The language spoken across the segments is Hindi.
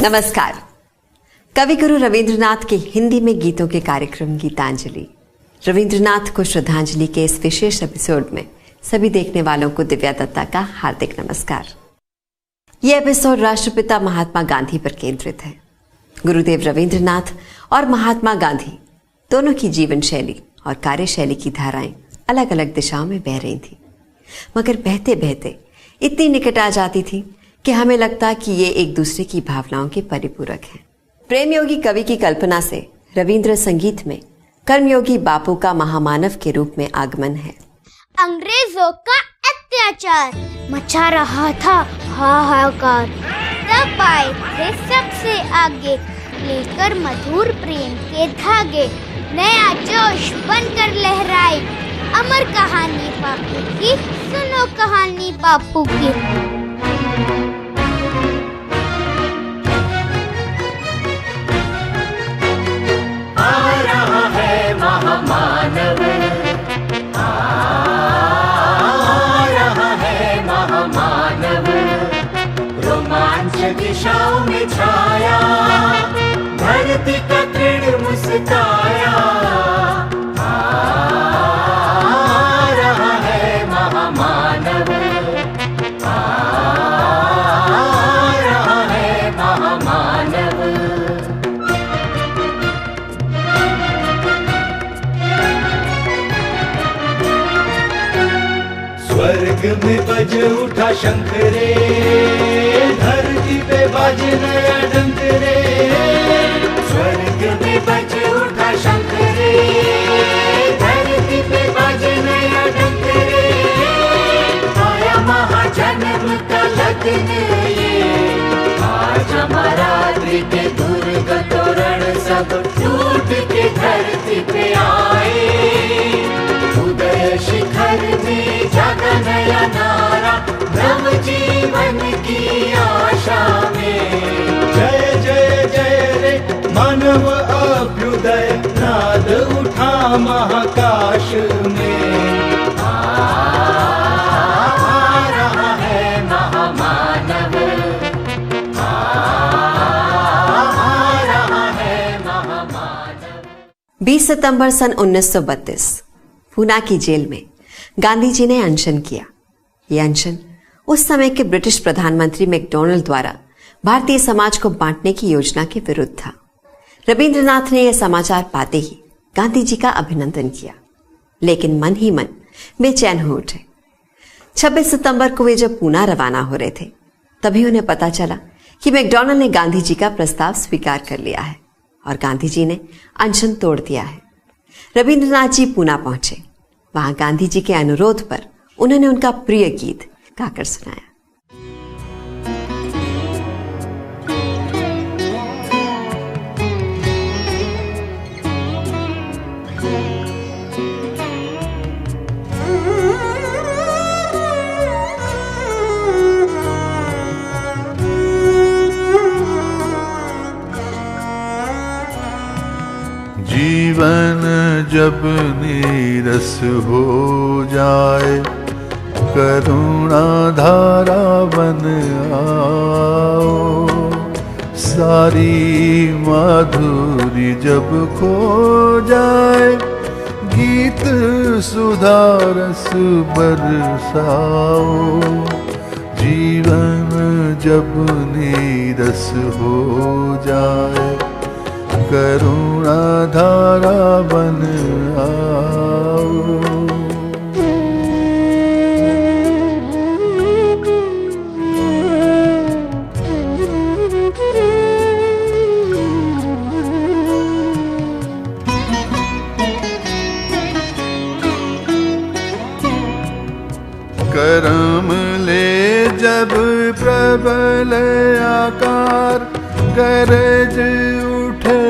नमस्कार। कवि गुरु रविंद्रनाथ के हिंदी में गीतों के कार्यक्रम गीतांजलि, रविंद्रनाथ को श्रद्धांजलि के इस विशेष एपिसोड में सभी देखने वालों को दिव्या दत्ता का हार्दिक नमस्कार। यह एपिसोड राष्ट्रपिता महात्मा गांधी पर केंद्रित है। गुरुदेव रविंद्रनाथ और महात्मा गांधी दोनों की जीवन शैली और कार्यशैली की धाराएं अलग अलग दिशाओं में बह रही थी, मगर बहते बहते इतनी निकट आ जाती थी कि हमें लगता कि ये एक दूसरे की भावनाओं के परिपूरक हैं। प्रेमयोगी कवि की कल्पना से रविंद्र संगीत में कर्मयोगी बापू का महामानव के रूप में आगमन है। अंग्रेजों का अत्याचार मचा रहा था हाहाकार, तब आए थे सबसे आगे लेकर मधुर प्रेम के धागे, नया जोश बनकर लहराए अमर कहानी बापू की, सुनो कहानी बापू की। महामानव आ रहा है महामानव, रोमांच दिशाओं में छाया, धरती का तृण मुस्काया। आ रहा है महामानव, आ रहा है महामानव। स्वर्ग में बज उठा शंख रे, धरती पे बाजे नया डंक रे। स्वर्ग में बज उठा शंख रे, धरती पे बाजे नया डंक रे। आया महाजन्म का लगन ये, आज हमारात्रि के दुर्ग तोरण सब टूट के धरती पे आए। उदय शिखर में जागा नया नारा, नव जीवन की आशा में। जय जय जय रे मानव अभ्युदय, नाद उठा महाकाश में। आ रहा है महामानव, आ रहा है महामानव। 20 सितंबर सन 1932 पूना की जेल में गांधी जी ने अनशन किया। यह अनशन उस समय के ब्रिटिश प्रधानमंत्री मैकडॉनल्ड द्वारा भारतीय समाज को बांटने की योजना के विरुद्ध था। रविंद्रनाथ ने यह समाचार पाते ही गांधी जी का अभिनंदन किया, लेकिन मन ही मन बेचैन हो उठे। 26 सितंबर को वे जब पूना रवाना हो रहे थे, तभी उन्हें पता चला कि मैकडॉनल्ड ने गांधी जी का प्रस्ताव स्वीकार कर लिया है और गांधी जी ने अनशन तोड़ दिया है। रविंद्रनाथ जी पूना पहुंचे। वहां गांधी जी के अनुरोध पर उन्होंने उनका प्रिय गीत गाकर सुनाया। जीवन जब नीरस हो जाए, करुणा धारा बन आओ। सारी माधुरी जब खो जाए, गीत सुधा रस बरसाओ। जीवन जब नीरस हो जाए, करुणा धारा बन आओ। करम ले जब प्रबल आकार, गरज उठे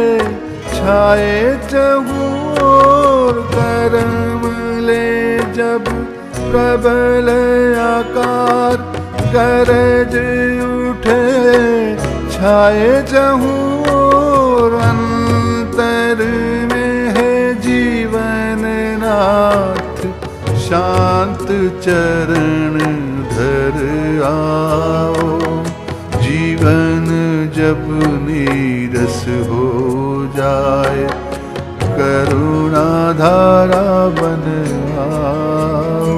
छाए चहुओर। करम ले जब प्रबल आकार, गरज उठे छाए चहुओर। अंतर में है जीवन नाथ, शांत चरण धर आओ। जीवन जब नीरस हो जाए, करुणा धारा बन आओ।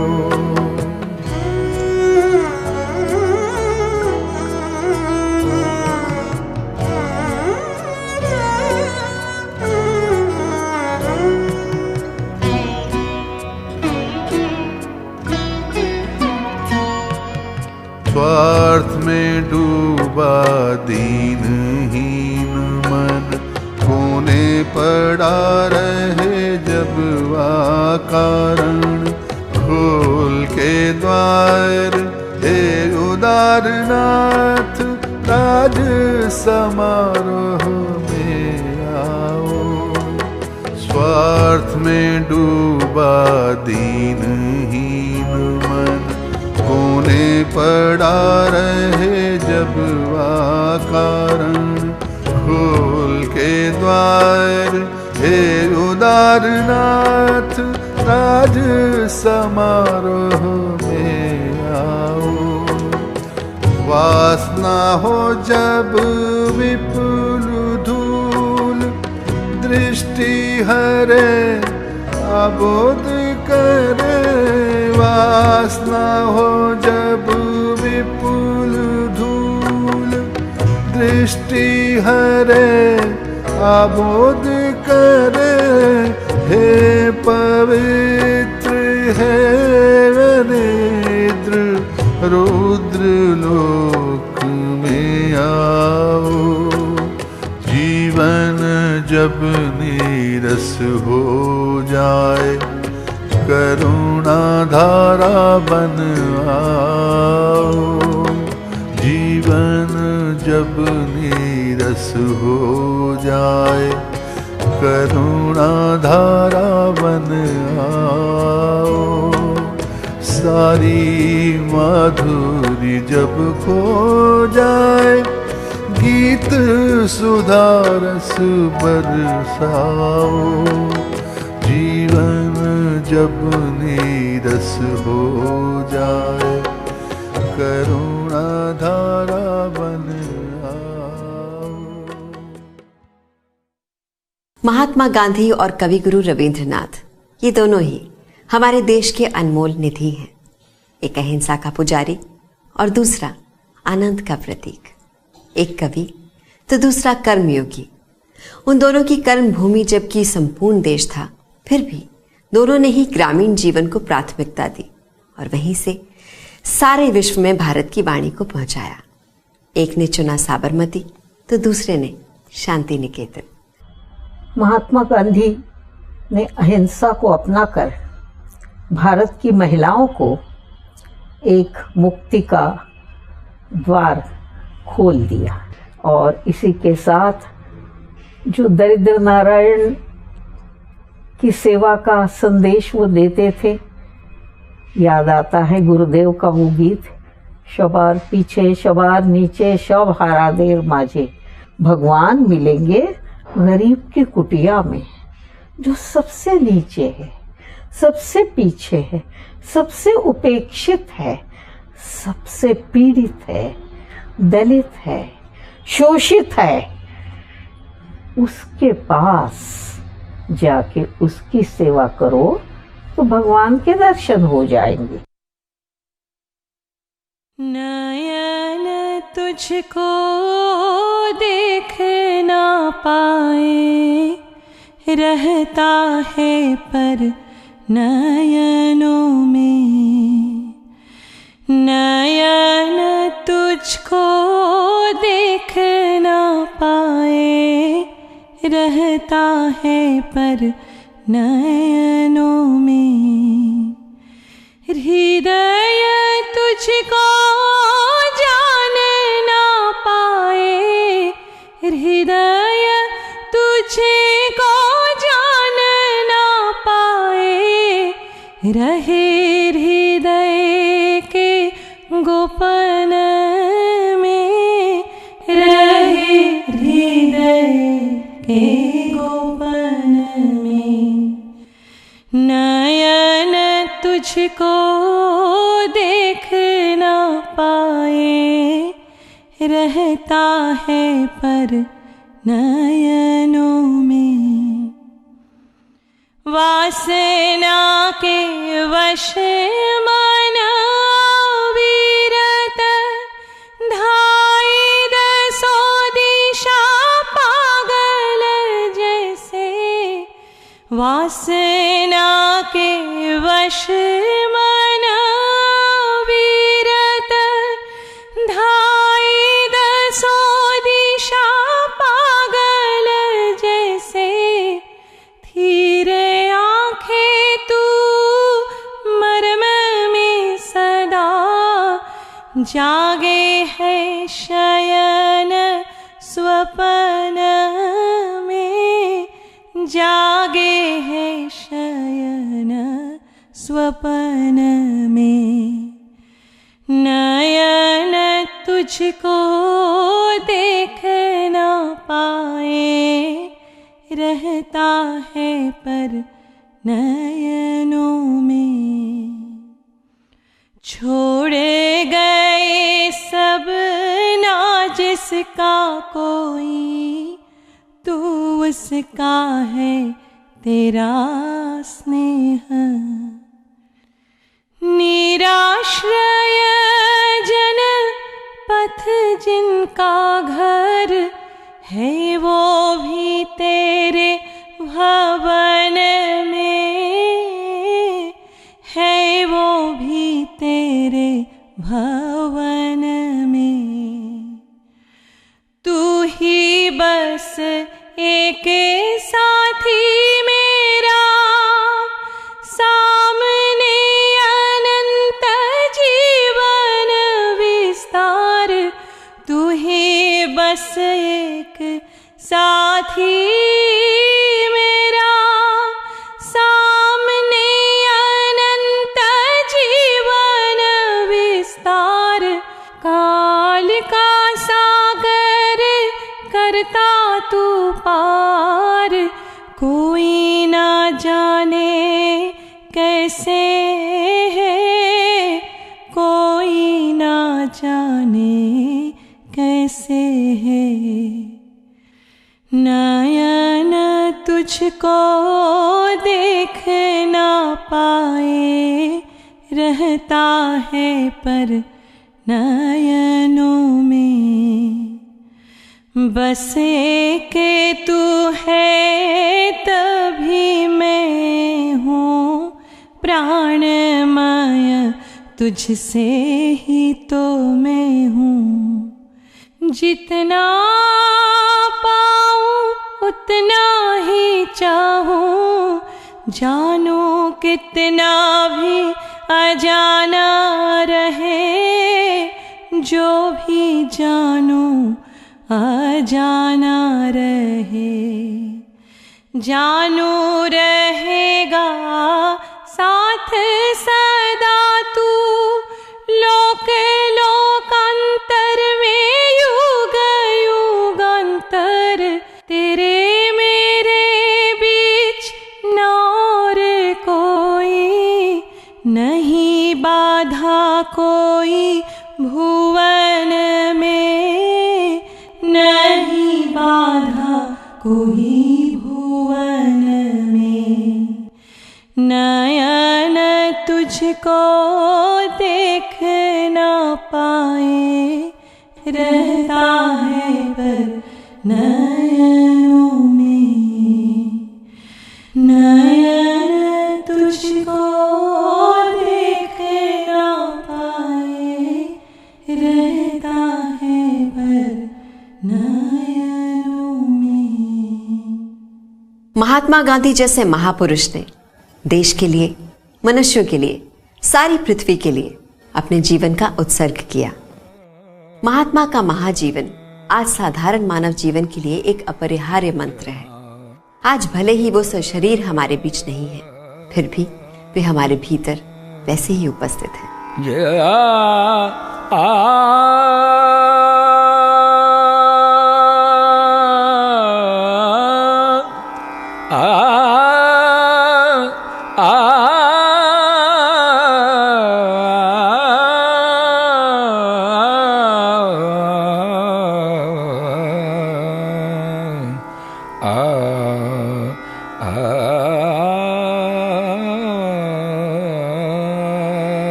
स्वार्थ में डूबा दीनहीन मन, कोने पड़ा रहे जब कारण। खोल के द्वार हे उदारनाथ, राज समारोह में आओ। स्वार्थ में डूबा दीनहीन मन, कोने पड़ा रहे जब कारण। खोल के द्वार हे उदारनाथ, राज समारोह में आओ। वासना हो जब विपुल धूल, दृष्टि हरे अबोध करे। वासना हो जब विपुल धूल, दृष्टि हरे अबोध करे। हे पवित्र है दरिद्र, रुद्र लोक में आओ। जीवन जब नीरस हो जाए, करुणा धारा बन आओ। जीवन जब नीरस हो जाए, करुणा धारा बन आओ। सारी माधुरी जब खो जाए, गीत सुधा रस बरसाओ। जीवन जब नीरस हो जाए, करुणा धारा बन आओ। महात्मा गांधी और कवि गुरु रविंद्रनाथ, ये दोनों ही हमारे देश के अनमोल निधि हैं। एक अहिंसा का पुजारी और दूसरा आनंद का प्रतीक। एक कवि तो दूसरा कर्मयोगी। उन दोनों की कर्म भूमि जबकि संपूर्ण देश था, फिर भी दोनों ने ही ग्रामीण जीवन को प्राथमिकता दी और वहीं से सारे विश्व में भारत की वाणी को पहुंचाया। एक ने चुना साबरमती तो दूसरे ने शांति निकेतन। महात्मा गांधी ने अहिंसा को अपनाकर भारत की महिलाओं को एक मुक्ति का द्वार खोल दिया और इसी के साथ जो दरिद्र नारायण की सेवा का संदेश वो देते थे, याद आता है गुरुदेव का वो गीत, शबार पीछे शबार नीचे शब हारा देर माझे। भगवान मिलेंगे गरीब की कुटिया में, जो सबसे नीचे है, सबसे पीछे है, सबसे उपेक्षित है, सबसे पीड़ित है, दलित है, शोषित है। उसके पास जाके उसकी सेवा करो तो भगवान के दर्शन हो जाएंगे। नयन तुझको देख ना पाए, रहता है पर नयनों में। नयन तुझको देख ना पाए, रहता है पर नयनों में। हृदय तुझको जान ना पाए, हृदय तुझको जान ना पाए, रहे हृदय के गोपन में, रहे हृदय के गोपन में। नयन तुझको देख ना पाए, रहता है पर नयनों में। वासना के वश मन विरत, धाई दसो दिशा पागल जैसे। वासना के वश मन विरत, धाई दसो दिशा पागल जैसे। धीरे आंखें तू मर्म में सदा, जागे है शयन स्वप्न में। जागे है शयन स्वप्न में। नयन तुझको देख न पाए, रहता है पर नयनों में। छोड़े गए सब ना जिसका कोई, तू उसका है तेरा स्नेह। निराश्रय जन पथ जिनका घर है, वो भी तेरे भवन में है। वो भी तेरे भवन में। तू ही बस एक साथी मेरा, सामने अनंत जीवन विस्तार। तू ही बस एक साथी मेरा, सामने अनंत जीवन विस्तार। काल का सागर करता तू पार, कोई ना जाने कैसे है, कोई ना जाने कैसे है। नयन तुझको देख ना पाए, रहता है पर नयनों में। बस एक तू है तभी मैं हूँ, प्राणमय तुझसे ही तो मैं हूँ। जितना पाऊँ उतना ही चाहूँ, जानू कितना भी अजाना रहे। जो भी जानू अजाना रहे। जानू रहेगा साथ सदा तू, लोक लोकांतर में युग युगांतर। तेरे मेरे बीच न और कोई, नहीं बाधा कोई भुवन में, नहीं बाधा कोई भुवन में। नयन तुझको देख न पाए, रहता है पर नयनों में। नयन तुझको देख न पाए, रहता है पर नयनों में। महात्मा गांधी जैसे महापुरुष ने देश के लिए, मनुष्यों के लिए, सारी पृथ्वी के लिए अपने जीवन का उत्सर्ग किया। महात्मा का महाजीवन आज साधारण मानव जीवन के लिए एक अपरिहार्य मंत्र है। आज भले ही वो सशरीर हमारे बीच नहीं है, फिर भी वे हमारे भीतर वैसे ही उपस्थित हैं।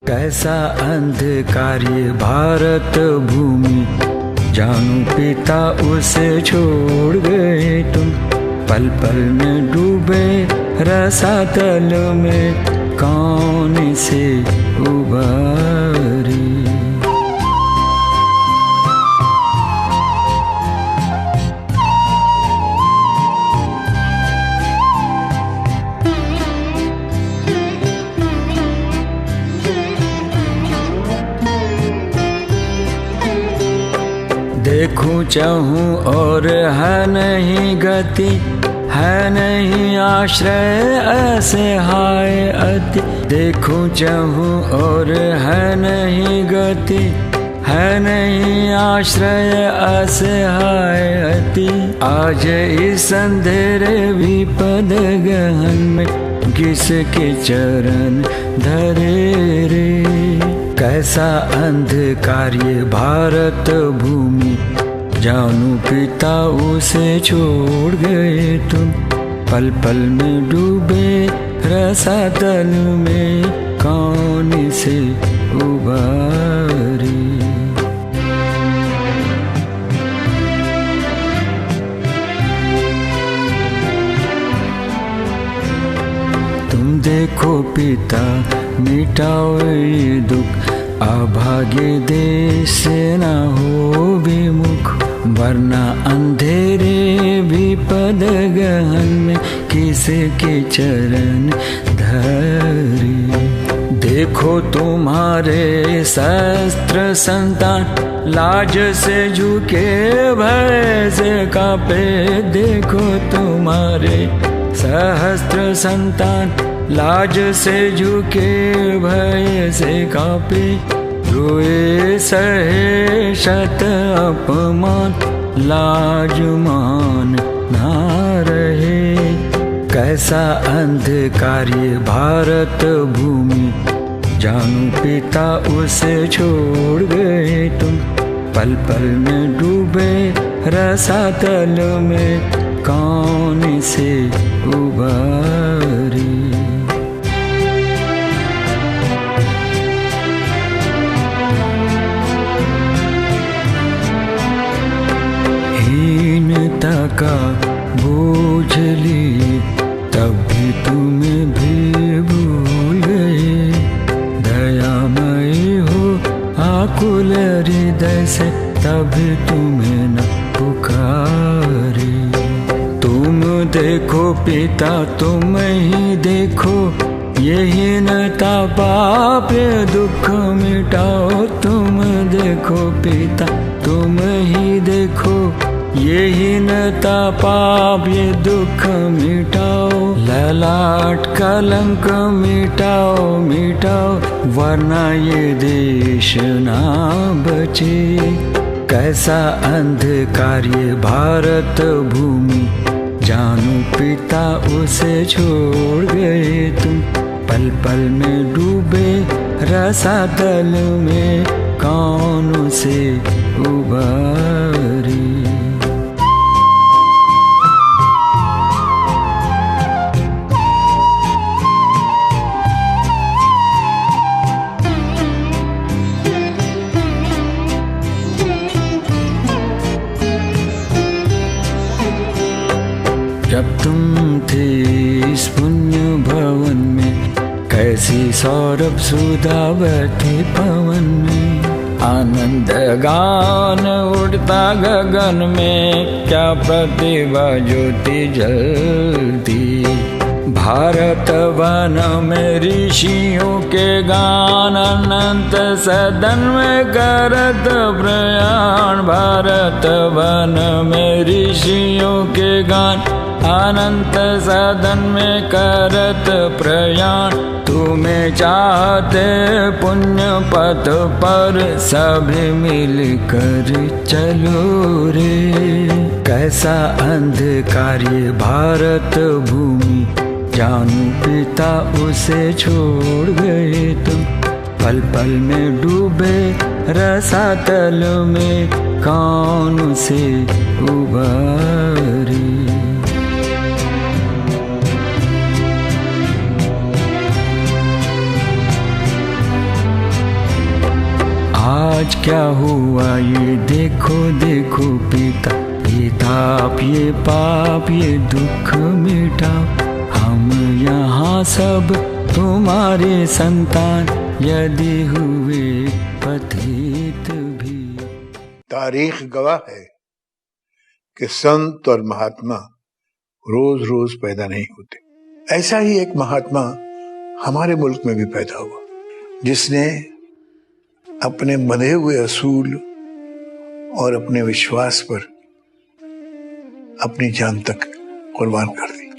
कैसा अंधकार ये भारत भूमि, जानू पिता उसे छोड़ गए तुम। पल पल में डूबे रसातल में, कौन से उबारी। देखूं चाहूं और है नहीं गति, है नहीं आश्रय ऐसे हाय अति। देखूं चाहूं और है नहीं गति, है नहीं आश्रय ऐसे हाय अति। आज इस अंधेरे विपद गहन में, किसके चरण धरे रे। कैसा अंधकार ये भारत भूमि, जानू पिता उसे छोड़ गए तुम। पल पल में डूबे रसातल में, कौन से उबारी। तुम देखो पिता मिटाओ ये दुख, अभागे देश से न हो विमुख। वरना अंधेरे विपद गहन में, किसके चरण धरे। देखो तुम्हारे शस्त्र संतान, लाज से झुके भय से कांपे। देखो तुम्हारे सहस्त्र संतान, लाज से झुके भय से कांपे। रोए सहे शत अपमान, लाज मान ना रहे। कैसा अंधकार ये भारत भूमि, जानू पिता उसे छोड़ गए तुम। पल पल में डूबे रसातल में, कौन से उबारी। हीनता का बोझ ली, तब भी तुम्हें भी भूल गए। दयामयी हो आकुल हृदय से, तभी तुम्हें न पुकारे। तुम देखो पिता तुम ही देखो, यही हीनता पाप दुख मिटाओ। तुम देखो पिता तुम ही देखो, ये हीनता पाप ये दुख मिटाओ। ललाट कलंक मिटाओ मिटाओ, वरना ये देश ना बचे। कैसा अंधकार ये भारत भूमि, जानू पिता उसे छोड़ गए तुम। पल पल में डूबे रसातल में, कौन से उबारी। जब तुम थे इस पुण्य भवन में, कैसी सौरभ सुधा बहती पवन में। आनंद गान उड़ता गगन में, क्या प्रतिभा ज्योति जलती। भारत वन में ऋषियों के गान, अनंत सदन में करत प्रयाण। भारत वन में ऋषियों के गान, अनंत सदन में करत प्रयाण। तुम्हें चाहते पुण्य पथ पर, सभी मिलकर चलो रे। कैसा अंधकार ये भारत भूमि, जानू पिता उसे छोड़ गए तुम। पल पल में डूबे रसातल में कौन से उबारे। आज क्या हुआ ये देखो देखो पिता, ये ताप ये पाप ये दुख मिटाओ। हम यहाँ सब तुम्हारे संतान, यदि हुए पतित भी। तारीख गवाह है कि संत और महात्मा रोज रोज पैदा नहीं होते। ऐसा ही एक महात्मा हमारे मुल्क में भी पैदा हुआ, जिसने अपने बंधे हुए असूल और अपने विश्वास पर अपनी जान तक कुर्बान कर दी।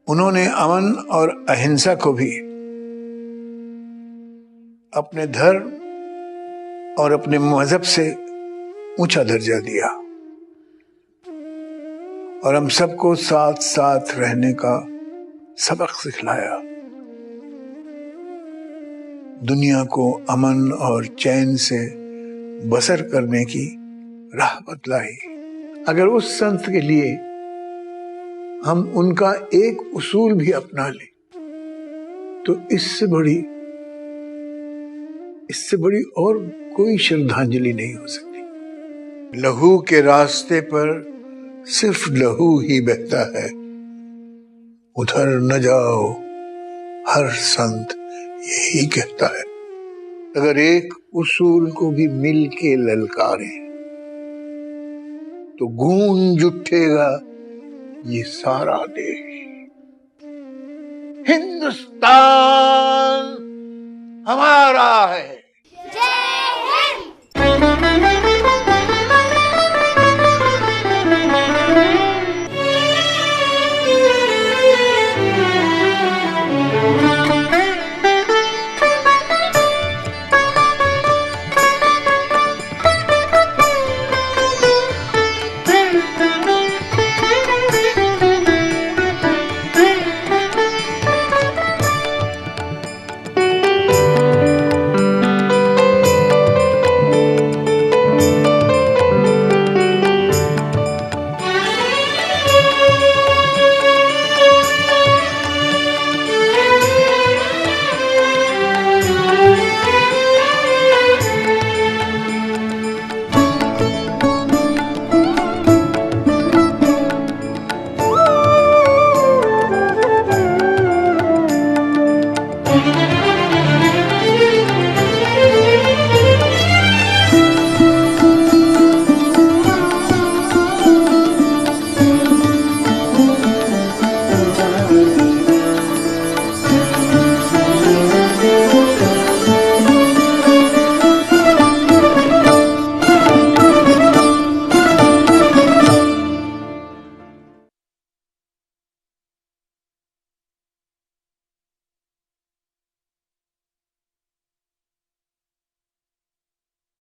उन्होंने अमन और अहिंसा को भी अपने धर्म और अपने मजहब से ऊंचा दर्जा दिया और हम सबको साथ साथ रहने का सबक सिखलाया। दुनिया को अमन और चैन से बसर करने की राह बतलाई। अगर उस संत के लिए हम उनका एक उसूल भी अपना लें तो इससे बड़ी और कोई श्रद्धांजलि नहीं हो सकती। लहू के रास्ते पर सिर्फ लहू ही बहता है, उधर न जाओ हर संत यही कहता है। अगर एक उसूल को भी मिल के ललकारें तो गूंज उठेगा ये सारा देश। हिंदुस्तान हमारा है।